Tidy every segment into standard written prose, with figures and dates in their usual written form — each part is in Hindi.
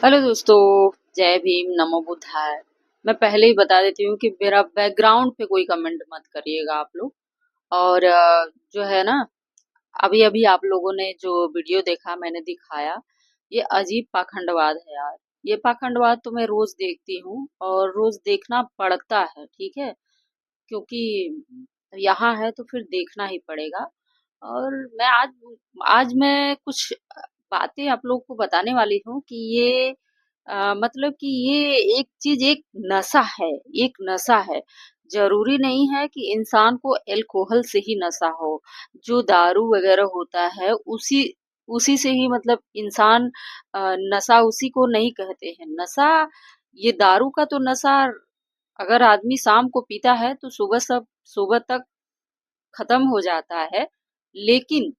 हेलो दोस्तों, जय भीम, नमो बुद्धाय। मैं पहले ही बता देती हूँ कि मेरा बैकग्राउंड पे कोई कमेंट मत करिएगा आप लोग। और जो है ना, अभी अभी आप लोगों ने जो वीडियो देखा, मैंने दिखाया, ये अजीब पाखंडवाद है यार। ये पाखंडवाद तो मैं रोज देखती हूँ और रोज देखना पड़ता है, ठीक है, क्योंकि यहाँ है तो फिर देखना ही पड़ेगा। और मैं आज मैं कुछ बातें आप लोग को बताने वाली हूँ कि ये मतलब कि ये एक चीज, एक नशा है। एक नशा है। जरूरी नहीं है कि इंसान को अल्कोहल से ही नशा हो। जो दारू वगैरह होता है उसी उसी से ही मतलब इंसान नशा उसी को नहीं कहते हैं नशा। ये दारू का तो नशा अगर आदमी शाम को पीता है तो सुबह तक खत्म हो जाता है। लेकिन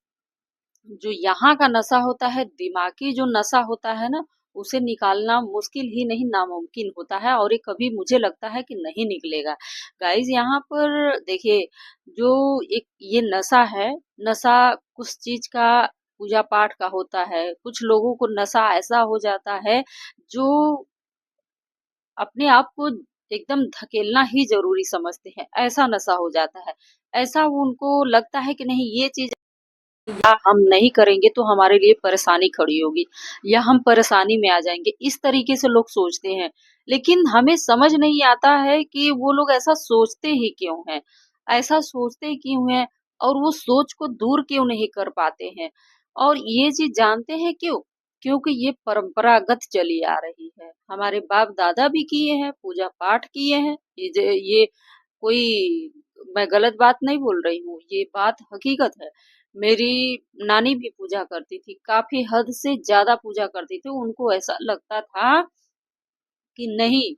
जो यहाँ का नशा होता है, दिमागी जो नशा होता है ना, उसे निकालना मुश्किल ही नहीं नामुमकिन होता है, और ये कभी मुझे लगता है कि नहीं निकलेगा। गाइज यहाँ पर देखिए, जो एक ये नशा है, नशा कुछ चीज का पूजा पाठ का होता है। कुछ लोगों को नशा ऐसा हो जाता है जो अपने आप को एकदम धकेलना ही जरूरी समझते हैं, ऐसा नशा हो जाता है। ऐसा वो उनको लगता है कि नहीं, ये चीज या हम नहीं करेंगे तो हमारे लिए परेशानी खड़ी होगी, या हम परेशानी में आ जाएंगे, इस तरीके से लोग सोचते हैं। लेकिन हमें समझ नहीं आता है कि वो लोग ऐसा सोचते ही क्यों हैं, ऐसा सोचते क्यों हैं, और वो सोच को दूर क्यों नहीं कर पाते हैं। और ये चीज जानते हैं क्यों? क्योंकि ये परंपरागत चली आ रही है। हमारे बाप दादा भी किए हैं, पूजा पाठ किए हैं। ये कोई मैं गलत बात नहीं बोल रही हूँ, ये बात हकीकत है। मेरी नानी भी पूजा करती थी, काफी हद से ज्यादा पूजा करती थी। उनको ऐसा लगता था कि नहीं,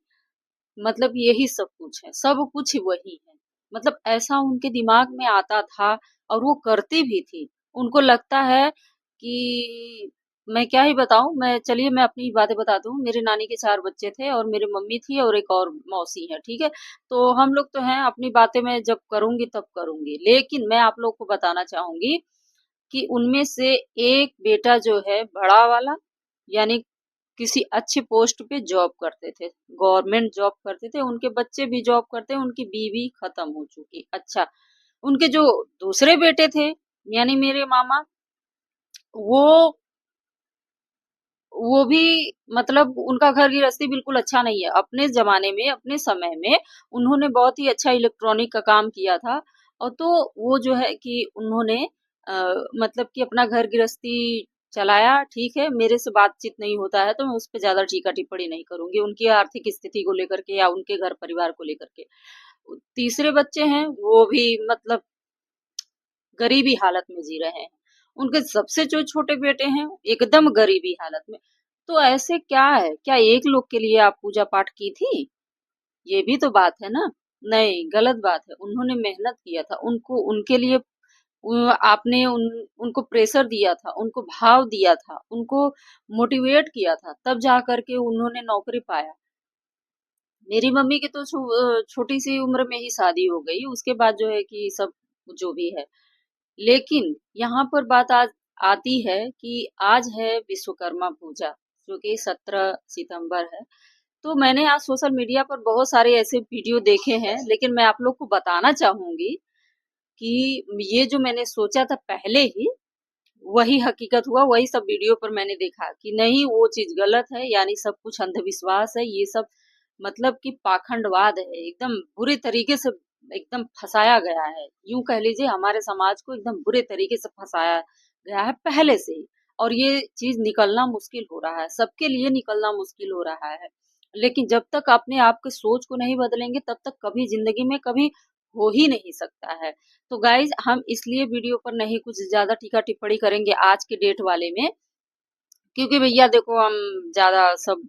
मतलब यही सब कुछ है, सब कुछ वही है। मतलब ऐसा उनके दिमाग में आता था, और वो करती भी थी। उनको लगता है कि मैं क्या ही बताऊं। मैं अपनी बातें बताती हूँ। मेरे नानी के 4 बच्चे थे, और मेरी मम्मी थी और एक और मौसी है, ठीक है। तो हम लोग तो हैं, अपनी बातें मैं जब करूंगी तब करूंगी, लेकिन मैं आप लोग को बताना चाहूंगी कि उनमें से एक बेटा जो है बड़ा वाला, यानी किसी अच्छी पोस्ट पे जॉब करते थे, गवर्नमेंट जॉब करते थे। उनके बच्चे भी जॉब करते हैं, उनकी बीवी खत्म हो चुकी। अच्छा, उनके जो दूसरे बेटे थे, यानी मेरे मामा, वो वो भी मतलब उनका घर गृहस्थी बिल्कुल अच्छा नहीं है। अपने जमाने में, अपने समय में उन्होंने बहुत ही अच्छा इलेक्ट्रॉनिक का काम किया था। और तो वो जो है कि उन्होंने मतलब कि अपना घर गृहस्थी चलाया, ठीक है। मेरे से बातचीत नहीं होता है तो मैं उस पर ज्यादा टीका टिप्पणी नहीं करूंगी, उनकी आर्थिक स्थिति को लेकर के या उनके घर परिवार को लेकर के। तीसरे बच्चे हैं, वो भी मतलब गरीबी हालत में जी रहे हैं। उनके सबसे जो छोटे बेटे हैं, एकदम गरीबी हालत में। तो ऐसे क्या है, क्या एक लोग के लिए आप पूजा पाठ की थी? ये भी तो बात है ना। नहीं, गलत बात है। उन्होंने मेहनत किया था, उनको उनके लिए आपने उनको प्रेशर दिया था, उनको भाव दिया था, उनको मोटिवेट किया था, तब जा करके उन्होंने नौकरी पाया। मेरी मम्मी की तो छोटी सी उम्र में ही शादी हो गई, उसके बाद जो है कि सब जो भी है। लेकिन यहाँ पर बात आज आती है कि आज है विश्वकर्मा पूजा, जो कि 17 सितंबर है। तो मैंने आज सोशल मीडिया पर बहुत सारे ऐसे वीडियो देखे हैं, लेकिन मैं आप लोग को बताना चाहूंगी कि ये जो मैंने सोचा था पहले ही, वही हकीकत हुआ। वही सब वीडियो पर मैंने देखा कि नहीं, वो चीज गलत है, यानी सब कुछ अंधविश्वास है। ये सब मतलब कि पाखंडवाद है, एकदम बुरे तरीके से एकदम फंसाया गया है। यूं कह लीजिए, हमारे समाज को एकदम बुरे तरीके से फंसाया गया है पहले से ही। और ये चीज निकलना मुश्किल हो रहा है, सबके लिए निकलना मुश्किल हो रहा है। लेकिन जब तक अपने आप के सोच को नहीं बदलेंगे, तब तक कभी जिंदगी में कभी हो ही नहीं सकता है। तो गाइज, हम इसलिए वीडियो पर नहीं कुछ ज्यादा टीका टिप्पणी करेंगे आज के डेट वाले में, क्योंकि भैया देखो, हम ज्यादा सब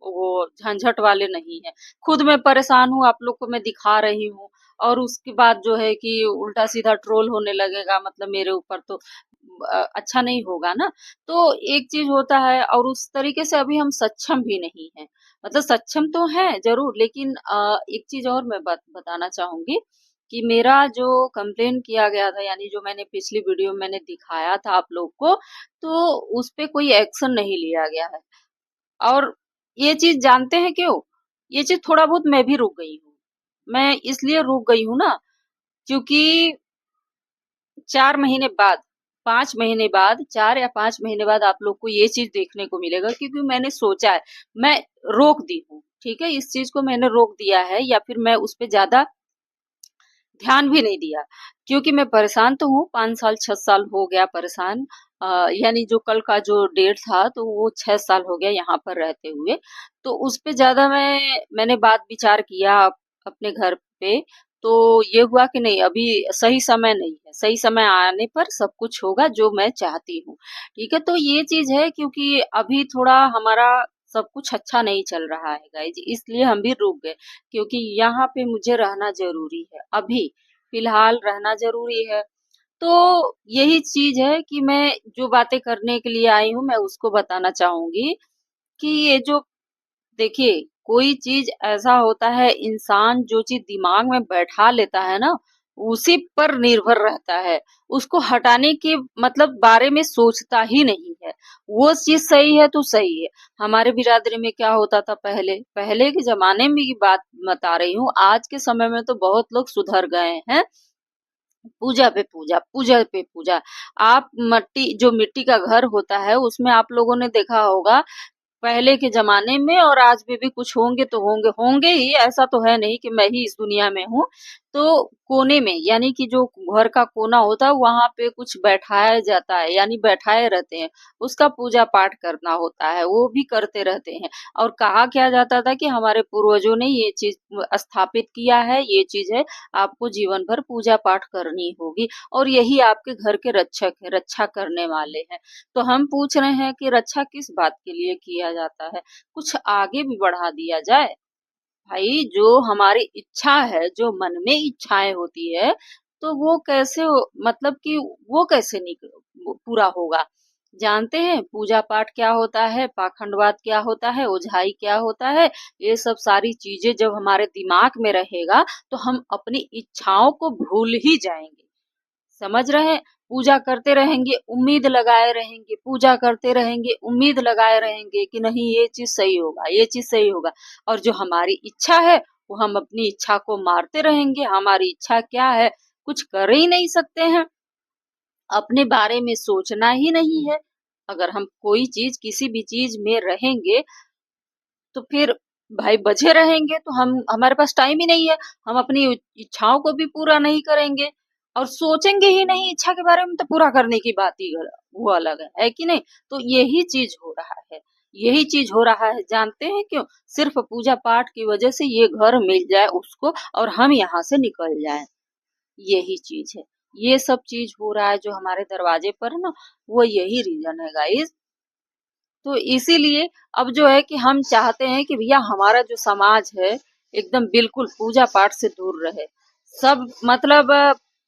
वो झंझट वाले नहीं है। खुद मैं परेशान हूँ, आप लोग को मैं दिखा रही हूँ, और उसके बाद जो है कि उल्टा सीधा ट्रोल होने लगेगा मतलब मेरे ऊपर, तो अच्छा नहीं होगा ना। तो एक चीज होता है, और उस तरीके से अभी हम सक्षम भी नहीं है। मतलब सक्षम तो है जरूर, लेकिन एक चीज और मैं बताना चाहूंगी कि मेरा जो कंप्लेन किया गया था, यानी जो मैंने पिछली वीडियो में मैंने दिखाया था आप लोग को, तो उस पे कोई एक्शन नहीं लिया गया है। और ये चीज़ जानते हैं क्यों? ये चीज़ थोड़ा बहुत मैं भी रुक गई हूँ। मैं इसलिए रुक गई हूँ ना, क्योंकि 4 महीने बाद, 5 महीने बाद, 4 या 5 महीने बाद आप लोग को ये चीज़ देखने को मिलेगा, क्योंकि मैंने सोचा है, मैं रोक दी हूँ, ठीक है? इस चीज़ को मैंने रोक दिया है, या फिर मैं उस पे ज़्यादा ध्यान भी नहीं दिया, क्योंकि मैं परेशान तो हूँ, 5 साल 6 साल हो गया परेशान। यानी जो कल का जो डेट था तो वो 6 साल हो गया यहाँ पर रहते हुए। तो उस पे ज़्यादा मैंने बात विचार किया अपने घर पे, तो ये हुआ कि नहीं, अभी सही समय नहीं है, सही समय आने पर सब कुछ होगा जो मैं चाहती हूँ। ठीक है? तो ये चीज़ है, क्योंकि अभी थोड़ा हमारा सब कुछ अच्छा नहीं चल रहा है गाइज़, इसलिए हम भी रुक गए। क्योंकि यहाँ पे मुझे रहना ज़रूरी है, अभी फ़िलहाल रहना ज़रूरी है। तो यही चीज़ है कि मैं जो बातें करने के लिए आई हूँ, मैं उसको बताना चाहूँगी कि ये जो देखिए, कोई चीज़ ऐसा होता है, इंसान जो चीज़ दिमाग में बैठा लेता है ना, उसी पर निर्भर रहता है। उसको हटाने के मतलब बारे में सोचता ही नहीं है। वो चीज़ सही है तो सही है। हमारे बिरादरी में क्या होता था पहले, पहले के ज़माने में की बात बता रही हूँ, आज के समय में तो बहुत लोग सुधर गए हैं। पूजा पे पूजा, पूजा पे पूजा। आप जो मिट्टी का घर होता है, उसमें आप लोगों ने देखा होगा पहले के ज़माने में, और आज में भी कुछ होंगे तो होंगे, होंगे ही, ऐसा तो है नहीं कि मैं ही इस दुनिया में हूँ। तो कोने में, यानी कि जो घर का कोना होता है, वहाँ पे कुछ बैठाया जाता है, यानी बैठाए रहते हैं। उसका पूजा-पाठ करना होता है, वो भी करते रहते हैं। और कहा क्या जाता था कि हमारे पूर्वजों ने ये चीज़ स्थापित किया है, ये चीज़ है, आपको जीवन भर पूजा-पाठ करनी होगी, और यही आपके घर के रक्षक हैं, रक्षा करने वाले हैं। तो हम पूछ रहे हैं कि रक्षा किस बात के लिए किया जाता है? कुछ आगे भी बढ़ा दिया जाए। भाई, जो हमारी इच्छा है, जो मन में इच्छाएँ होती है, तो वो कैसे मतलब कि वो कैसे वो पूरा होगा? जानते हैं पूजा-पाठ क्या होता है, पाखंडवाद क्या होता है, ओझाई क्या होता है? ये सब सारी चीज़ें जब हमारे दिमाग में रहेगा, तो हम अपनी इच्छाओं को भूल ही जाएँगे। समझ रहे हैं? पूजा करते रहेंगे, उम्मीद लगाए रहेंगे, पूजा करते रहेंगे, उम्मीद लगाए रहेंगे कि नहीं, ये चीज़ सही होगा, ये चीज़ सही होगा, और जो हमारी इच्छा है, वो हम अपनी इच्छा को मारते रहेंगे। हमारी इच्छा क्या है? कुछ कर ही नहीं सकते हैं। अपने बारे में सोचना ही नहीं है। अगर हम कोई चीज़, किसी भी चीज़ में रहेंगे, तो फिर भाई बझे रहेंगे, तो हमारे पास टाइम ही नहीं है। हम अपनी इच्छाओं को भी पूरा नहीं करेंगे, और सोचेंगे ही नहीं इच्छा के बारे में, तो पूरा करने की बात ही वो अलग है कि नहीं? तो यही चीज़ हो रहा है, यही चीज़ हो रहा है। जानते हैं क्यों? सिर्फ़ पूजा-पाठ की वजह से ये घर मिल जाए उसको, और हम यहाँ से निकल जाएँ, यही चीज़ है। ये सब चीज़ हो रहा है जो हमारे दरवाजे पर है ना, वो यही रीज़न है गाइज़। तो इसीलिए अब जो है कि हम चाहते हैं कि भैया हमारा जो समाज है, एकदम बिल्कुल पूजा-पाठ से दूर रहे। सब मतलब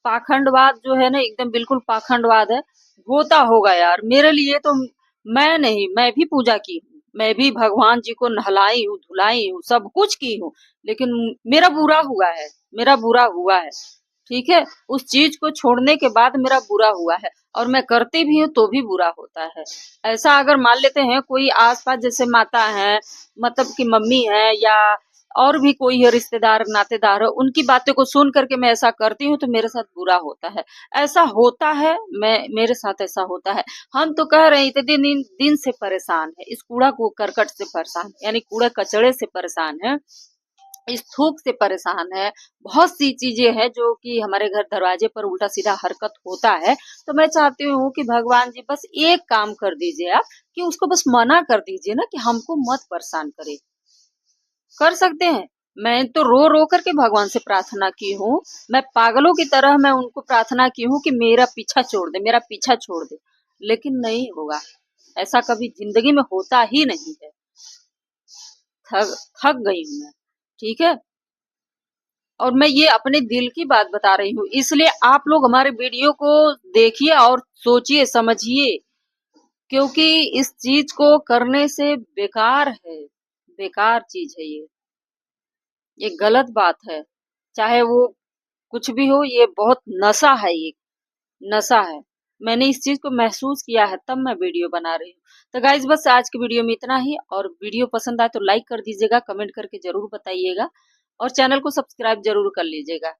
पाखंडवाद जो है ना, एकदम बिल्कुल पाखंडवाद है। होता होगा यार, मेरे लिए तो मैं नहीं, मैं भी पूजा की हूँ। मैं भी भगवान जी को नहलाई हूँ, धुलाई हूँ, सब कुछ की हूँ। लेकिन मेरा बुरा हुआ है, मेरा बुरा हुआ है। ठीक है? उस चीज़ को छोड़ने के बाद मेरा बुरा हुआ है, और मैं करती भी हूँ तो भी बुरा होता है। ऐसा अगर मान लेते हैं कोई आस-पास, जैसे माता हैं, मतलब कि मम्मी है, या और भी कोई है रिश्तेदार, नातेदार है, उनकी बातों को सुन कर के मैं ऐसा करती हूँ तो मेरे साथ बुरा होता है। ऐसा होता है, मेरे साथ ऐसा होता है। हम तो कह रहे हैं इतने दिन दिन से परेशान है, इस कूड़ा को करकट से परेशान है, यानी कूड़े-कचरे से परेशान है। इस थूक से परेशान है, बहुत सी चीज़ें हैं जो कि हमारे घर दरवाजे पर उल्टा-सीधा हरकत होता है। तो मैं चाहती हूँ कि भगवान जी बस एक काम कर दीजिए आप, कि उसको बस मना कर दीजिए ना, कि हमको मत परेशान करे। कर सकते हैं। मैं तो रो-रो कर के भगवान से प्रार्थना की हूँ। मैं पागलों की तरह मैं उनको प्रार्थना की हूँ कि मेरा पीछा छोड़ दे, मेरा पीछा छोड़ दे। लेकिन नहीं होगा। ऐसा कभी ज़िंदगी में होता ही नहीं है। थक थक गई हूँ मैं। ठीक है? और मैं ये अपने दिल की बात बता रही हूँ, इसलिए आप लोग हमारे वीडियो को देखिए और सोचिए, समझिए, क्योंकि इस चीज को करने से बेकार है, बेकार चीज है ये गलत बात है। चाहे वो कुछ भी हो, ये बहुत नशा है, ये नशा है। मैंने इस चीज को महसूस किया है, तब मैं वीडियो बना रही हूँ। तो गाइज बस आज की वीडियो में इतना ही, और वीडियो पसंद आए तो लाइक कर दीजिएगा, कमेंट करके जरूर बताइएगा, और चैनल को सब्सक्राइब जरूर कर लीजिएगा।